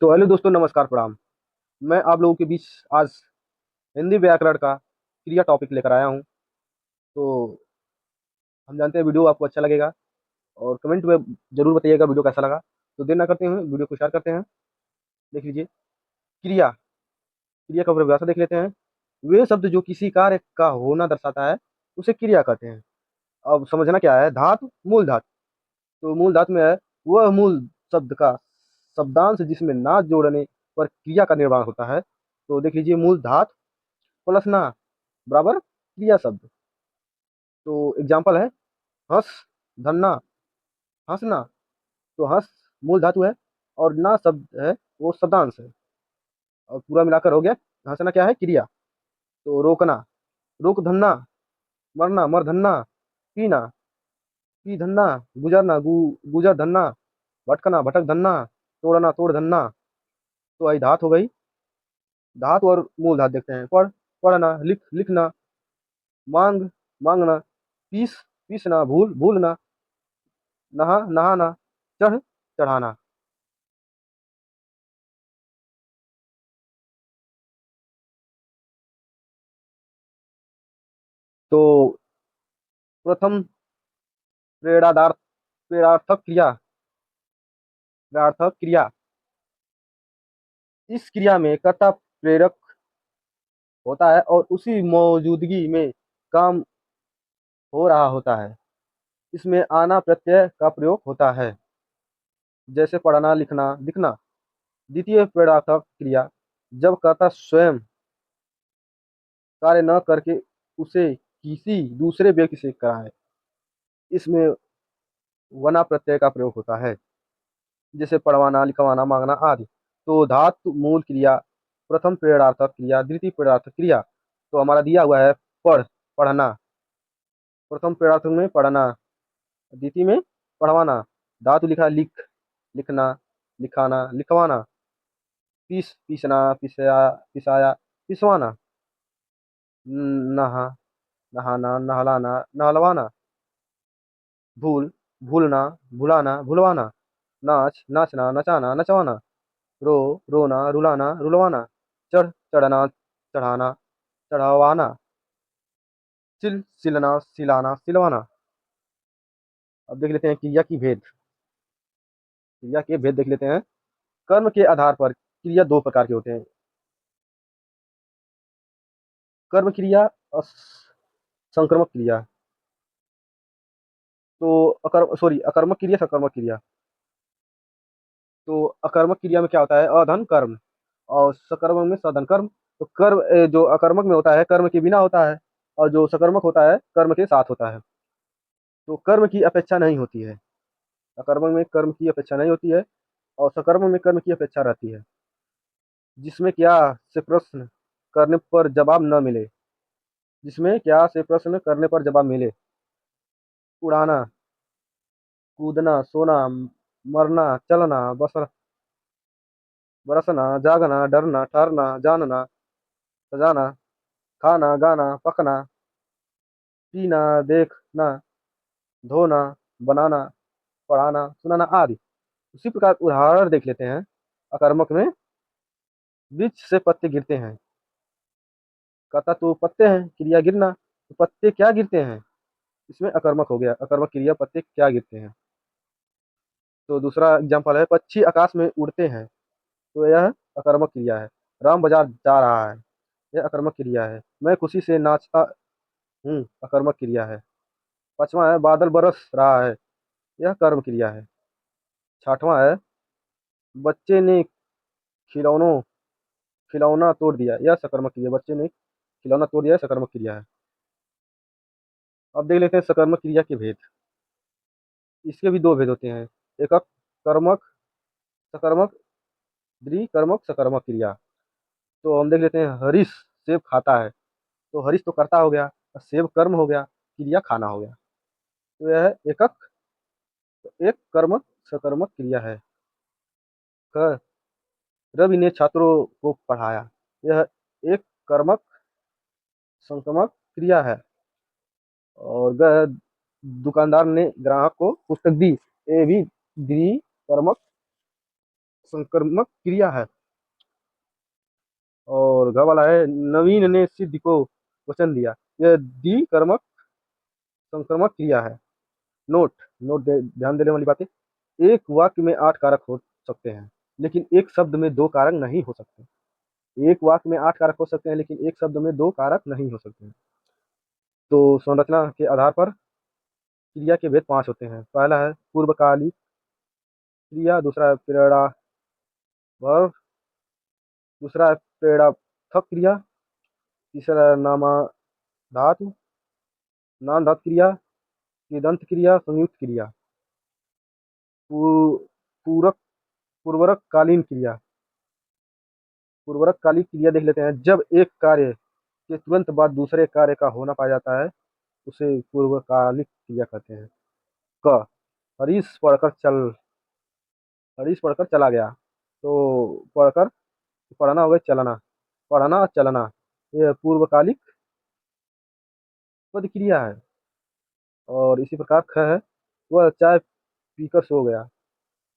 तो हेलो दोस्तों, नमस्कार, प्रणाम। मैं आप लोगों के बीच आज हिंदी व्याकरण का क्रिया टॉपिक लेकर आया हूँ। तो हम जानते हैं वीडियो आपको अच्छा लगेगा और कमेंट में ज़रूर बताइएगा वीडियो कैसा लगा। तो देर ना करते हैं, वीडियो को शेयर करते हैं। देख लीजिए, क्रिया। क्रिया का परिभाषा देख लेते हैं। वे शब्द जो किसी कार्य का होना दर्शाता है उसे क्रिया कहते हैं। अब समझना क्या है, धातु मूल धातु। तो मूल धातु में है वह मूल शब्द का शब्दांश जिसमें ना जोड़ने पर क्रिया का निर्माण होता है। तो देख लीजिए, मूल धातु प्लस ना बराबर क्रिया शब्द। तो एग्जाम्पल है हंस, धन्ना, हंसना। तो हंस मूल धातु है और ना शब्द है, वो शब्दांश है। और पूरा मिलाकर हो गया। हंसना क्या है, क्रिया। तो रोकना, रोक धन्ना, मरना, मर धन्ना, पीना, पी धन्ना, गुजरना, गुजर धन्ना, भटकना, भटक धन्ना, तोड़ना, तोड़ धन्ना। तो आई धातु हो गई। धातु और मूल धातु देखते हैं। पढ़, पढ़ना, लिख, लिखना, मांग, मांगना, पीस, पीसना, भूल, भूलना, नहा, नहाना, चढ़, चढ़ाना। तो प्रथम प्रेरणादार प्रेरणार्थक क्रिया। प्रेरणार्थक क्रिया, इस क्रिया में कर्ता प्रेरक होता है और उसी मौजूदगी में काम हो रहा होता है। इसमें आना प्रत्यय का प्रयोग होता है, जैसे पढ़ना, लिखना, लिखना। द्वितीय प्रेरणार्थक क्रिया, जब कर्ता स्वयं कार्य न करके उसे किसी दूसरे व्यक्ति से कराए। इसमें वना प्रत्यय का प्रयोग होता है, जैसे पढ़वाना, लिखवाना, मांगना आदि। तो धातु मूल क्रिया, प्रथम प्रेरणार्थक क्रिया, द्वितीय प्रेरणार्थक क्रिया। तो हमारा दिया हुआ है पढ़, पढ़ना। प्रथम प्रेरणार्थक में पढ़ना, द्वितीय में पढ़वाना। धातु लिखा लिख, लिखना, लिखाना, लिखवाना। पीस, पीसना, पिसाया, पिसाया, पिसवाना। नहा, नहाना, नहलाना, नहलवाना। भूल, भूलना, भुलाना, भुलवाना। नाच, नाचना, नचाना, नचवाना। रो, रोना, रुलाना, रुलवाना। चढ़, चढ़ना, चढ़ाना, चढ़ावाना। सिल, सिलना, सिलाना, सिलवाना। अब देख लेते हैं क्रिया की भेद। क्रिया के भेद देख लेते हैं। कर्म के आधार पर क्रिया दो प्रकार के होते हैं। कर्म क्रिया और संक्रमक क्रिया। तो अकर्मक क्रिया, सकर्मक क्रिया। तो अकर्मक क्रिया में क्या होता है, अधन कर्म। और सकर्मक में सधन कर्म। तो कर्म जो अकर्मक में होता है कर्म के बिना होता है, और जो सकर्मक होता है कर्म के साथ होता है। तो कर्म की अपेक्षा नहीं होती है। अकर्मक में कर्म की अपेक्षा नहीं होती है और सकर्मक में कर्म की अपेक्षा रहती है। जिसमें क्या से प्रश्न करने पर जवाब न मिले। जिसमें क्या से प्रश्न करने पर जवाब मिले। उड़ाना, कूदना, सोना, मरना, चलना, बरसना, जागना, डरना, ठहरना, जानना, सजाना, खाना, गाना, पकना, पीना, देखना, धोना, बनाना, पढ़ाना, सुनाना आदि। उसी प्रकार उदाहरण देख लेते हैं। अकर्मक में वृक्ष से पत्ते गिरते हैं। कहता तो पत्ते हैं, क्रिया गिरना। तो पत्ते क्या गिरते हैं, इसमें अकर्मक हो गया। अकर्मक क्रिया, पत्ते क्या गिरते हैं। तो दूसरा एग्जाम्पल है पक्षी आकाश में उड़ते हैं। तो यह अकर्मक क्रिया है। राम बाजार जा रहा है, यह अकर्मक क्रिया है। मैं खुशी से नाचता हूँ, अकर्मक क्रिया है। पांचवा है बादल बरस रहा है, यह कर्म क्रिया है। छठवां है बच्चे ने खिलौनों खिलौना तोड़ दिया, यह सकर्मक क्रिया। बच्चे ने खिलौना तोड़ दिया, यह सकर्मक क्रिया है। अब देख लेते हैं सकर्मक क्रिया के भेद। इसके भी दो भेद होते हैं, एकक कर्मक, सकर्मक, द्विकर्मक, सकर्मक क्रिया। तो हम देख लेते हैं हरीश सेब खाता है। तो हरीश तो कर्ता हो गया और सेब कर्म हो गया, क्रिया खाना हो गया। तो यह है एकक, एक कर्मक सकर्मक क्रिया है। क, रवि ने छात्रों को पढ़ाया, यह एक कर्मक संक्रमक क्रिया है। और ग, दुकानदार ने ग्राहक को पुस्तक दी, ये भी द्विकर्मक संक्रमक क्रिया है। और घ वाला है नवीन ने सिद्ध को वचन दिया। यह दी कर्मक संक्रमक क्रिया है। नोट नोट ध्यान देने वाली बातें। एक वाक्य में 8 कारक हो सकते हैं, लेकिन एक शब्द में 2 कारक नहीं हो सकते। एक वाक्य में 8 कारक हो सकते हैं, लेकिन एक शब्द में 2 कारक नहीं हो सकते हैं। तो संरचना के आधार पर क्रिया के भेद 5 होते हैं। पहला है पूर्वकालिक क्रिया, दूसरा है प्रेरणा वर्ब, दूसरा है प्रेरणार्थक क्रिया, तीसरा है नामाधातु नाम धातु क्रिया, कृदंत क्रिया, संयुक्त क्रिया, पूरक पूर्वरक कालीन क्रिया। पूर्वरक कालिक क्रिया देख लेते हैं। जब एक कार्य के तुरंत बाद दूसरे कार्य का होना पाया जाता है, उसे पूर्वकालिक क्रिया कहते हैं। क हरीश पढ़कर चल हरीश पढ़कर चला गया। तो पढ़कर पढ़ना हो गया चलना, पढ़ना चलना, ये पूर्वकालिक पद क्रिया है। और इसी प्रकार ख है वह चाय पीकर सो गया,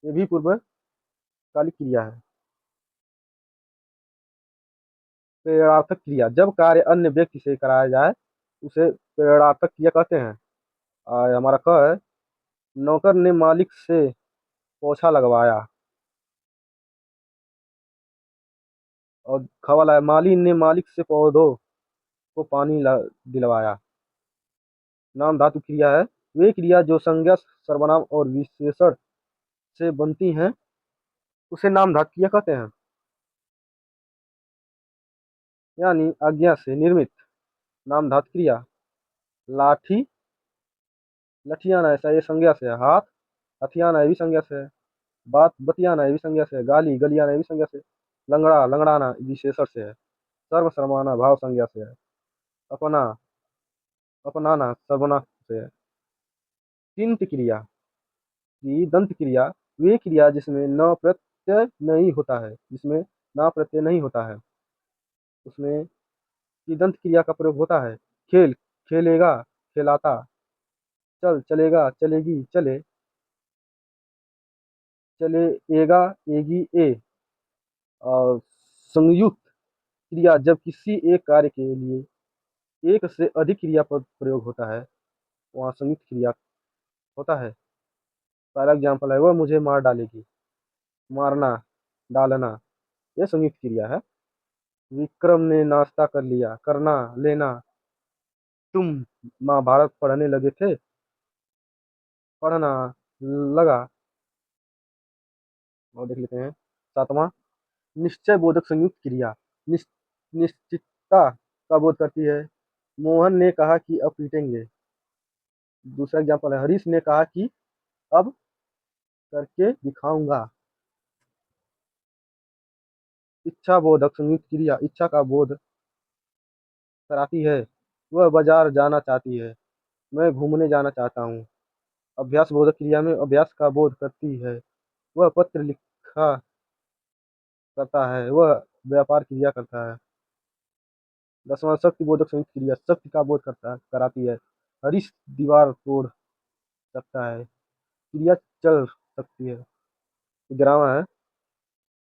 ये भी पूर्वकालिक क्रिया है। प्रेरणार्थक क्रिया जब कार्य अन्य व्यक्ति से कराया जाए उसे प्रेरणार्थक क्रिया कहते हैं। और हमारा क है नौकर ने मालिक से पोछा लगवाया। और ख वाला है माली ने मालिक से पौधों को पानी दिलवाया। नाम धातु क्रिया है वे क्रिया जो संज्ञा सर्वनाम और विशेषण से बनती हैं उसे नाम धातु क्रिया कहते हैं। यानी आज्ञा से निर्मित नाम धातु क्रिया। लाठी लठियाना ऐसा ये संज्ञा से है। हाथ हथियाना ये भी संज्ञा से है। बात बतियाना ये भी संज्ञा से है। गाली गलियाना ये भी संज्ञा से है। लंगड़ा लंगड़ाना विशेषण से है। सर्व सर्वमाना भाव संज्ञा से है। अपना अपनाना सर्वनाम से है। तिंत क्रिया की दंत क्रिया वे क्रिया जिसमें न प्रत्यय नहीं होता है, जिसमें ना प्रत्यय नहीं होता है उसमें की दंत क्रिया का प्रयोग होता है। खेल खेलेगा खेलाता, चल चलेगा चलेगी चले, चलेगा एगी ए। और संयुक्त क्रिया जब किसी एक कार्य के लिए एक से अधिक क्रियापद प्रयोग होता है वहाँ संयुक्त क्रिया होता है। पहला एग्जाम्पल है वह मुझे मार डालेगी। मारना डालना ये संयुक्त क्रिया है। विक्रम ने नाश्ता कर लिया। करना लेना। तुम महाभारत पढ़ने लगे थे। पढ़ना लगा। और देख लेते हैं सातवां निश्चय बोधक संयुक्त क्रिया। निश्चितता का बोध करती है। मोहन ने कहा कि अब पीटेंगे। दूसरा एग्जाम्पल है हरीश ने कहा कि अब करके दिखाऊंगा। इच्छा बोधक संयुक्त क्रिया इच्छा का बोध कराती है। वह बाजार जाना चाहती है। मैं घूमने जाना चाहता हूँ। अभ्यास बोधक क्रिया में अभ्यास का बोध करती है। वह पत्र लिखा करता है। वह व्यापार क्रिया करता है। 10वां शक्ति बोधक संयुक्त क्रिया शक्ति का बोध करता कराती है। हरीश दीवार तोड़ सकता है। क्रिया चल सकती है। 11वां है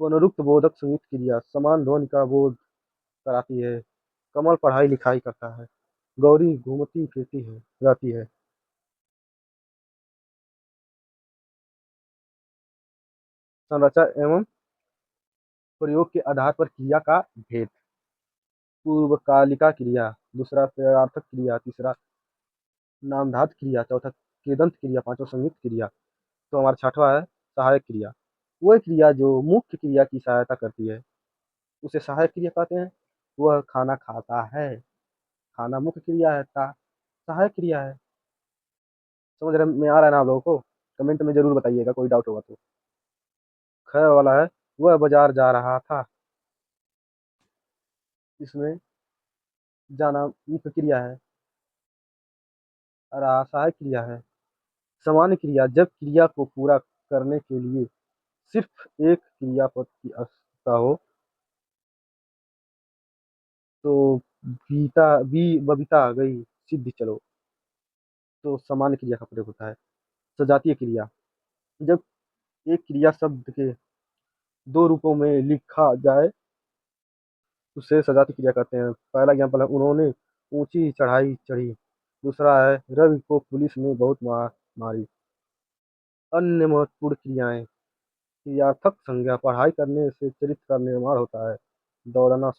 पुनरुक्त बोधक संयुक्त क्रिया समान ध्वनि का बोध कराती है। कमल पढ़ाई लिखाई करता है। गौरी घूमती फिरती है रहती है। संरचना एवं प्रयोग के आधार पर क्रिया का भेद। पूर्वकालिका क्रिया, दूसरा प्रेरणार्थक क्रिया, तीसरा नामधात क्रिया, चौथा कृदंत क्रिया, पांचवा संयुक्त क्रिया। तो हमारा छठवां है सहायक क्रिया। वह क्रिया जो मुख्य क्रिया की सहायता करती है उसे सहायक क्रिया कहते हैं। वह खाना खाता है। खाना मुख्य क्रिया है, सहायक क्रिया है। समझ रहे में आ रहा है ना आप लोगों को? कमेंट में जरूर बताइएगा कोई डाउट होगा तो। ख वाला है वह बाजार जा रहा था। इसमें जाना मुख्य क्रिया है, रहा सहायक क्रिया है। सामान्य क्रिया जब क्रिया को पूरा करने के लिए सिर्फ एक क्रियापद की आवश्यकता हो तो बबीता गई सिद्धि चलो, तो सामान्य क्रिया का प्रयोग होता है। सजातीय क्रिया जब एक क्रिया शब्द के दो रूपों में लिखा जाए उसे सजाती क्रिया कहते हैं। पहला एग्जाम्पल है उन्होंने ऊंची चढ़ाई चढ़ी। दूसरा है रवि को पुलिस ने बहुत मार मारी। अन्य महत्वपूर्ण क्रियाएं क्रियार्थक संज्ञा पढ़ाई करने से चरित्र का निर्माण होता है। दौड़ना